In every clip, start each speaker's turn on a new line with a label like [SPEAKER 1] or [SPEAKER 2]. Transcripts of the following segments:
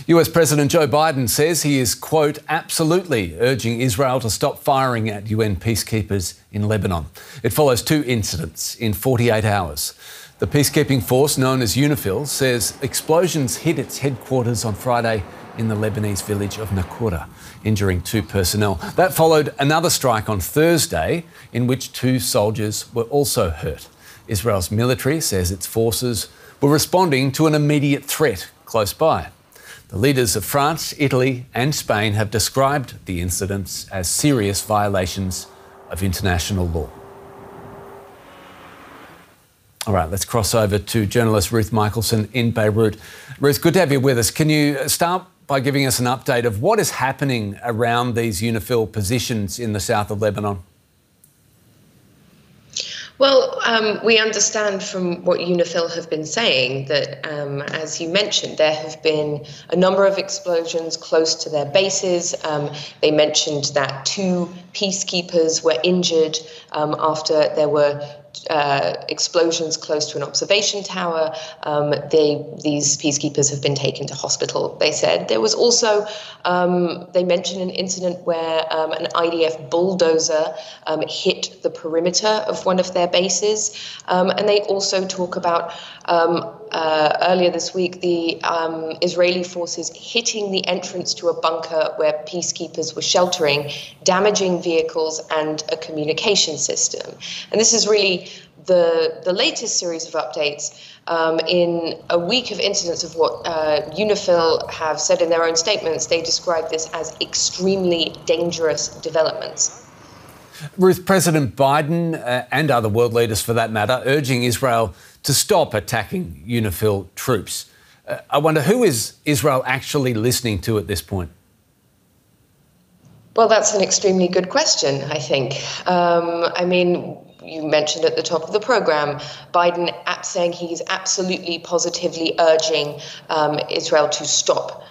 [SPEAKER 1] US President Joe Biden says he is, quote, absolutely urging Israel to stop firing at UN peacekeepers in Lebanon. It follows 2 incidents in 48 hours. The peacekeeping force known as UNIFIL says explosions hit its headquarters on Friday in the Lebanese village of Naqoura, injuring 2 personnel. That followed another strike on Thursday in which 2 soldiers were also hurt. Israel's military says its forces were responding to an immediate threat close by. The leaders of France, Italy and Spain have described the incidents as serious violations of international law. All right, let's cross over to journalist Ruth Michaelson in Beirut. Ruth, good to have you with us. Can you start by giving us an update of what is happening around these UNIFIL positions in the south of Lebanon?
[SPEAKER 2] Well, we understand from what UNIFIL have been saying that, as you mentioned, there have been a number of explosions close to their bases. They mentioned that 2 peacekeepers were injured after there were explosions close to an observation tower. These peacekeepers have been taken to hospital, they said. There was also, they mentioned an incident where an IDF bulldozer hit the perimeter of one of their bases. And they also talk about earlier this week, the Israeli forces hitting the entrance to a bunker where peacekeepers were sheltering, damaging vehicles and a communication system. And this is really the latest series of updates in a week of incidents of what UNIFIL have said in their own statements. They describe this as extremely dangerous developments.
[SPEAKER 1] Ruth, President Biden and other world leaders for that matter, urging Israel to stop attacking UNIFIL troops. I wonder, who is Israel actually listening to at this point?
[SPEAKER 2] Well, that's an extremely good question, I think. I mean, you mentioned at the top of the programme, Biden saying he's absolutely positively urging Israel to stop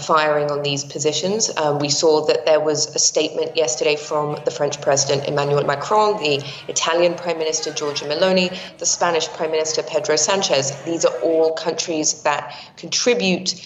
[SPEAKER 2] firing on these positions. We saw that there was a statement yesterday from the French President Emmanuel Macron, the Italian Prime Minister Giorgia Meloni, the Spanish Prime Minister Pedro Sanchez. These are all countries that contribute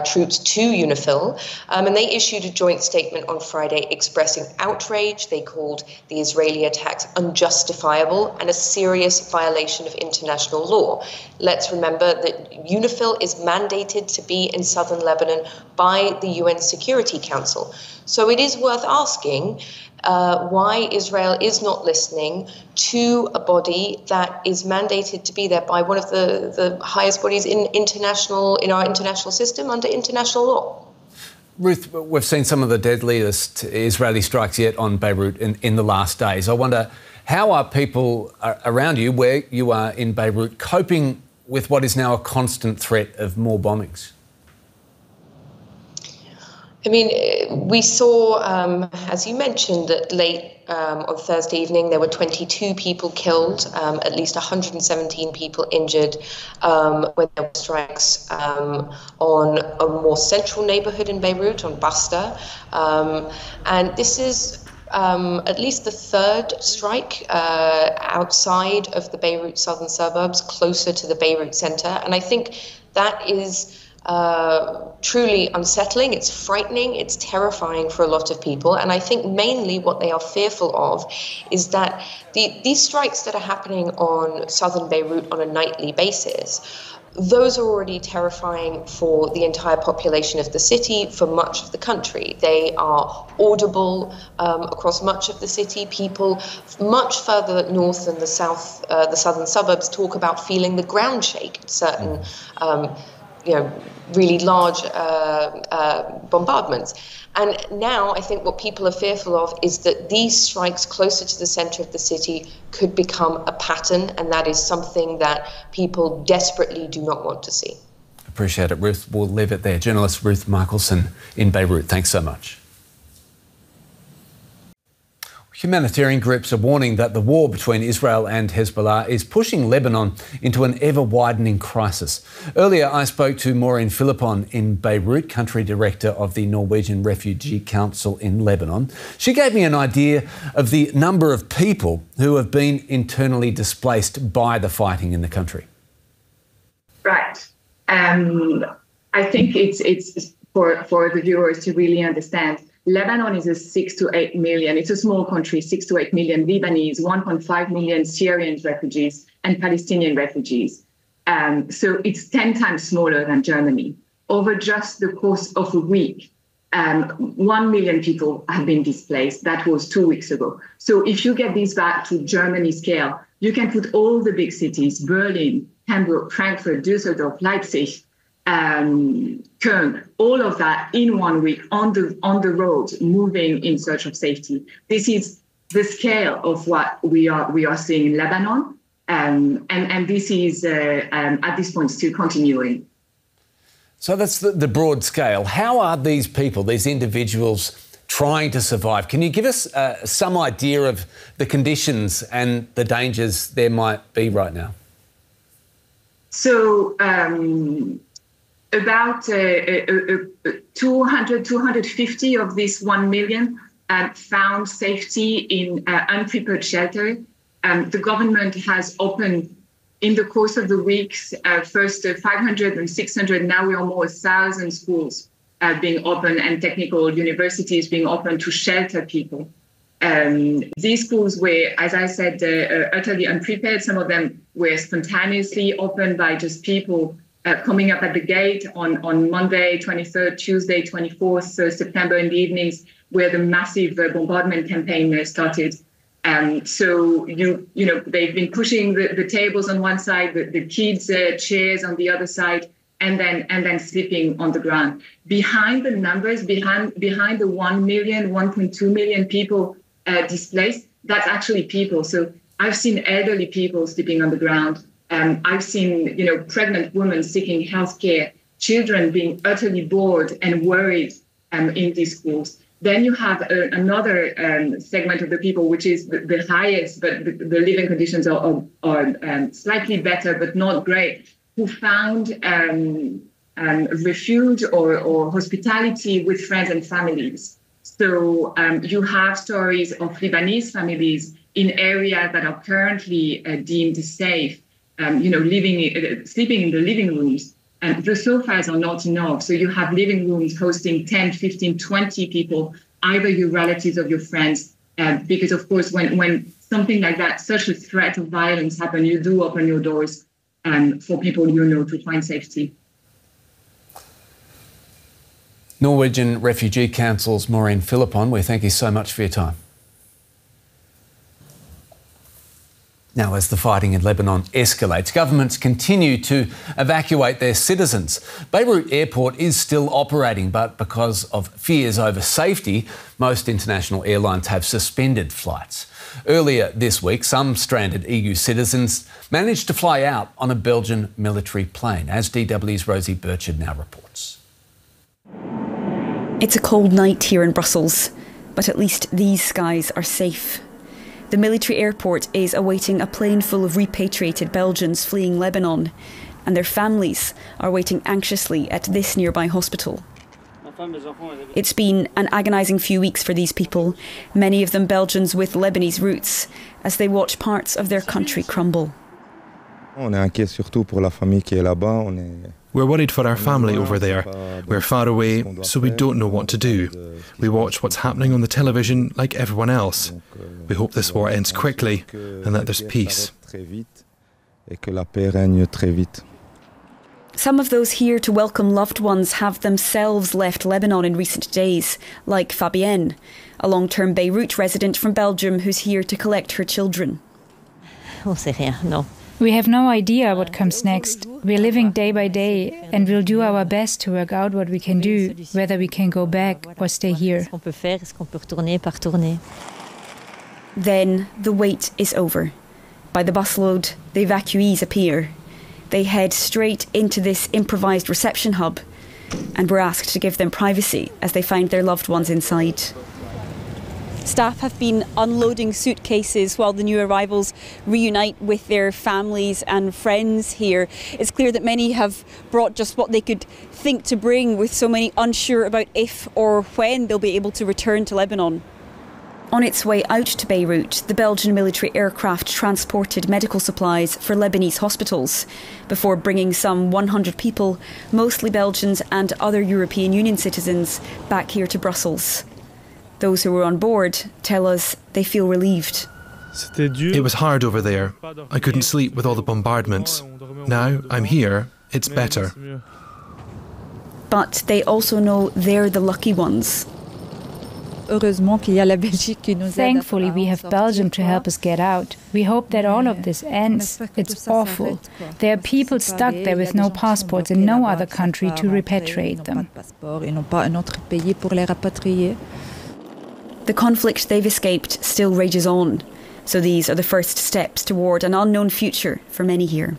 [SPEAKER 2] troops to UNIFIL, and they issued a joint statement on Friday expressing outrage. They called the Israeli attacks unjustifiable and a serious violation of international law. Let's remember that UNIFIL is mandated to be in southern Lebanon by the UN Security Council. So it is worth asking why Israel is not listening to a body that is mandated to be there by one of the highest bodies in our international system under international law.
[SPEAKER 1] Ruth, we've seen some of the deadliest Israeli strikes yet on Beirut in the last days. I wonder, how are people around you, where you are in Beirut, coping with what is now a constant threat of more bombings?
[SPEAKER 2] I mean, we saw, as you mentioned, that late on Thursday evening, there were 22 people killed, at least 117 people injured when there were strikes on a more central neighborhood in Beirut, on Basta. And this is at least the 3rd strike outside of the Beirut southern suburbs, closer to the Beirut center. And I think that is truly unsettling. It's frightening. It's terrifying for a lot of people. And I think mainly what they are fearful of is that these strikes that are happening on southern Beirut on a nightly basis, those are already terrifying for the entire population of the city, for much of the country. They are audible across much of the city. People much further north than the southern suburbs talk about feeling the ground shake at certain really large bombardments. And now I think what people are fearful of is that these strikes closer to the centre of the city could become a pattern, and that is something that people desperately do not want to see.
[SPEAKER 1] Appreciate it, Ruth. We'll leave it there. Journalist Ruth Michaelson in Beirut, thanks so much. Humanitarian groups are warning that the war between Israel and Hezbollah is pushing Lebanon into an ever-widening crisis. Earlier, I spoke to Maureen Philippon in Beirut, country director of the Norwegian Refugee Council in Lebanon. She gave me an idea of the number of people who have been internally displaced by the fighting in the country.
[SPEAKER 3] Right. I think it's for the viewers to really understand. Lebanon is a 6 to 8 million. It's a small country, 6 to 8 million Lebanese, 1.5 million Syrian refugees and Palestinian refugees. So it's 10 times smaller than Germany. Over just the course of a week, 1 million people have been displaced. That was 2 weeks ago. So if you get this back to Germany scale, you can put all the big cities, Berlin, Hamburg, Frankfurt, Düsseldorf, Leipzig, Köln, all of that in 1 week on the road, moving in search of safety. This is the scale of what we are seeing in Lebanon, and this is at this point still continuing.
[SPEAKER 1] So that's the broad scale. How are these people, these individuals, trying to survive? Can you give us some idea of the conditions and the dangers there might be right now?
[SPEAKER 3] So about 250 of this 1 million found safety in unprepared shelter. The government has opened in the course of the weeks, first 500 and 600, now we are almost 1,000 schools being open and technical universities being open to shelter people. These schools were, as I said, utterly unprepared. Some of them were spontaneously opened by just people coming up at the gate on Monday, 23rd, Tuesday, 24th September in the evenings, where the massive bombardment campaign started. So you know they've been pushing the tables on one side, the kids' chairs on the other side, and then sleeping on the ground. Behind the numbers, behind the 1 million, 1.2 million people displaced, that's actually people. So I've seen elderly people sleeping on the ground. I've seen pregnant women seeking healthcare, children being utterly bored and worried in these schools. Then you have another segment of the people, which is the highest, but the living conditions are slightly better, but not great, who found refuge or hospitality with friends and families. So you have stories of Lebanese families in areas that are currently deemed safe, sleeping in the living rooms. And the sofas are not enough. So you have living rooms hosting 10, 15, 20 people, either your relatives or your friends. Because, of course, when something like that, such a threat of violence happens, you do open your doors for people to find safety.
[SPEAKER 1] Norwegian Refugee Council's Maureen Philippon, we thank you so much for your time. Now, as the fighting in Lebanon escalates, governments continue to evacuate their citizens. Beirut airport is still operating, but because of fears over safety, most international airlines have suspended flights. Earlier this week, some stranded EU citizens managed to fly out on a Belgian military plane, as DW's Rosie Birchard now reports.
[SPEAKER 4] It's a cold night here in Brussels, but at least these skies are safe. The military airport is awaiting a plane full of repatriated Belgians fleeing Lebanon, and their families are waiting anxiously at this nearby hospital. It's been an agonising few weeks for these people, many of them Belgians with Lebanese roots, as they watch parts of their country crumble.
[SPEAKER 5] We're worried for our family over there. We're far away, so we don't know what to do. We watch what's happening on the television like everyone else. We hope this war ends quickly and that there's peace.
[SPEAKER 4] Some of those here to welcome loved ones have themselves left Lebanon in recent days, like Fabienne, a long-term Beirut resident from Belgium who's here to collect her children.
[SPEAKER 6] We have no idea what comes next. We're living day by day, and we'll do our best to work out what we can do, whether we can go back or stay here.
[SPEAKER 4] Then the wait is over. By the busload, the evacuees appear. They head straight into this improvised reception hub, and we're asked to give them privacy as they find their loved ones inside. Staff have been unloading suitcases while the new arrivals reunite with their families and friends here. It's clear that many have brought just what they could think to bring, with so many unsure about if or when they'll be able to return to Lebanon. On its way out to Beirut, the Belgian military aircraft transported medical supplies for Lebanese hospitals before bringing some 100 people, mostly Belgians and other European Union citizens, back here to Brussels. Those who were on board tell us they feel relieved.
[SPEAKER 5] It was hard over there. I couldn't sleep with all the bombardments. Now I'm here, it's better.
[SPEAKER 4] But they also know they're the lucky ones.
[SPEAKER 6] Thankfully, we have Belgium to help us get out. We hope that all of this ends. It's awful. There are people stuck there with no passports in no other country to repatriate them.
[SPEAKER 4] The conflict they've escaped still rages on, so these are the first steps toward an unknown future for many here.